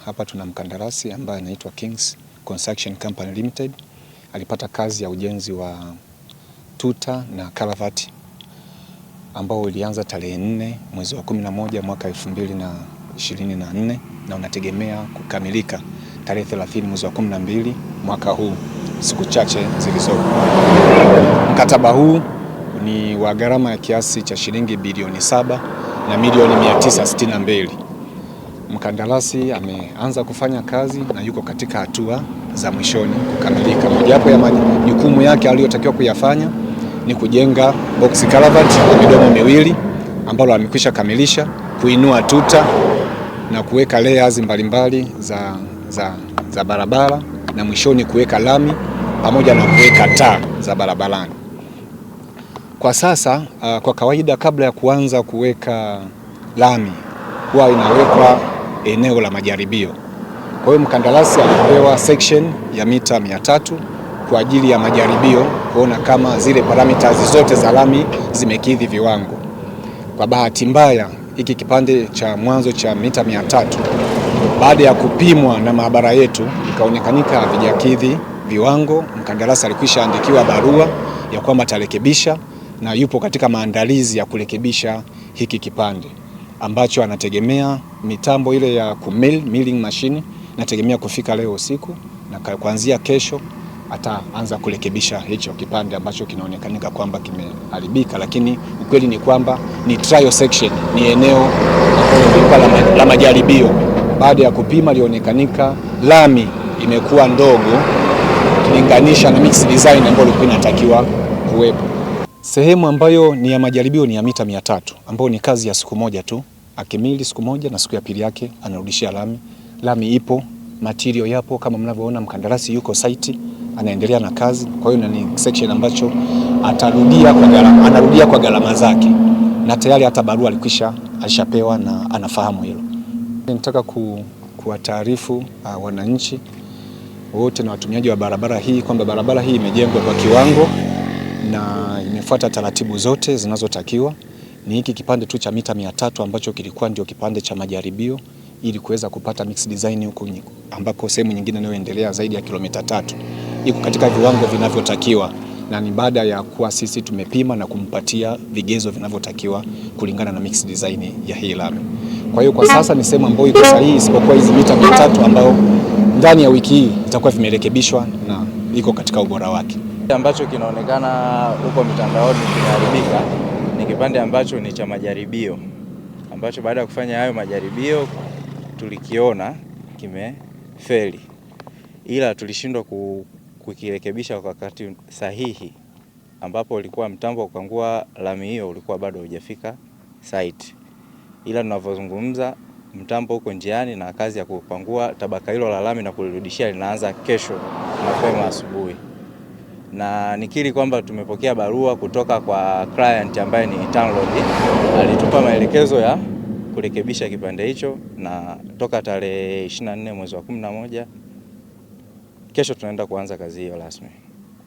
hapa tuna mkandarasi ambaye anaitwa Kings Construction Company Limited. Alipata kazi ya ujenzi wa tuta na karavati ambao ulianza tarehe 4 mwezi wa 11 mwaka 2024 na unategemea kukamilika tarehe 30 mwezi wa 12 mwaka huu, siku chache zilizopo. Mkataba huu ni wa gharama ya kiasi cha shilingi bilioni 7 na milioni 962. Mkandarasi ameanza kufanya kazi na yuko katika hatua za mwishoni kukamilika. Mojawapo ya majukumu yake aliyotakiwa kuyafanya ni kujenga box culvert ya midomo miwili ambalo amekwisha kamilisha, kuinua tuta na kuweka layers mbalimbali za barabara na mwishoni kuweka lami pamoja na kuweka taa za barabarani. Kwa sasa kwa kawaida kabla ya kuanza kuweka lami huwa inawekwa eneo la majaribio. Kwa hiyo mkandarasi alipewa section ya mita 300 kwa ajili ya majaribio kuona kama zile parameters zote za lami zimekidhi viwango. Kwa bahati mbaya hiki kipande cha mwanzo cha mita 300 baada ya kupimwa na maabara yetu ikaonekanika havijakidhi viwango. Mkandarasi alikwisha andikiwa barua ya kwamba atarekebisha na yupo katika maandalizi ya kurekebisha hiki kipande ambacho anategemea mitambo ile ya milling machine nategemea kufika leo usiku, na kuanzia kesho ataanza kurekebisha hicho kipande ambacho kinaonekanika kwamba kimeharibika, lakini ukweli ni kwamba ni trial section, ni eneo la majaribio. Baada ya kupima lionekanika lami imekuwa ndogo kulinganisha na mix design ambayo ilikuwa inatakiwa kuwepo. Sehemu ambayo ni ya majaribio ni ya mita 300 ambayo ni kazi ya siku moja tu, akimili siku moja na siku ya pili yake anarudishia lami. Lami ipo, material yapo, kama mnavyoona mkandarasi yuko site anaendelea na kazi. Kwa hiyo ni section ambacho anarudia kwa gharama zake, na tayari hata barua alishapewa na anafahamu hilo. Nataka kuwataarifu wananchi wote na watumiaji wa barabara hii kwamba barabara hii imejengwa kwa kiwango na imefuata taratibu zote zinazotakiwa. Ni hiki kipande tu cha mita 300 ambacho kilikuwa ndio kipande cha majaribio ili kuweza kupata mix design huko ambako sehemu nyingine inayoendelea zaidi ya kilomita 3 iko katika viwango vinavyotakiwa, na ni baada ya kuwa sisi tumepima na kumpatia vigezo vinavyotakiwa kulingana na mix design ya hii lami. Kwa hiyo kwa sasa ni sehemu ambayo iko sahihi, isipokuwa hizi mita 300 ambao ndani ya wiki hii itakuwa vimerekebishwa na iko katika ubora wake. Ambacho kinaonekana huko mitandaoni kimeharibika ni kipande ambacho ni cha majaribio, ambacho baada ya kufanya hayo majaribio tulikiona kimefeli, ila tulishindwa kukirekebisha kwa wakati sahihi, ambapo ulikuwa mtambo wa kukangua lami hiyo ulikuwa bado hujafika site, ila tunavyozungumza mtambo uko njiani na kazi ya kupangua tabaka hilo la lami na kulirudishia linaanza kesho mapema asubuhi. Na nikiri kwamba tumepokea barua kutoka kwa client ambaye ni TANROADS, alitupa maelekezo ya kurekebisha kipande hicho, na toka tarehe 24 mwezi wa 11 kesho tunaenda kuanza kazi hiyo rasmi.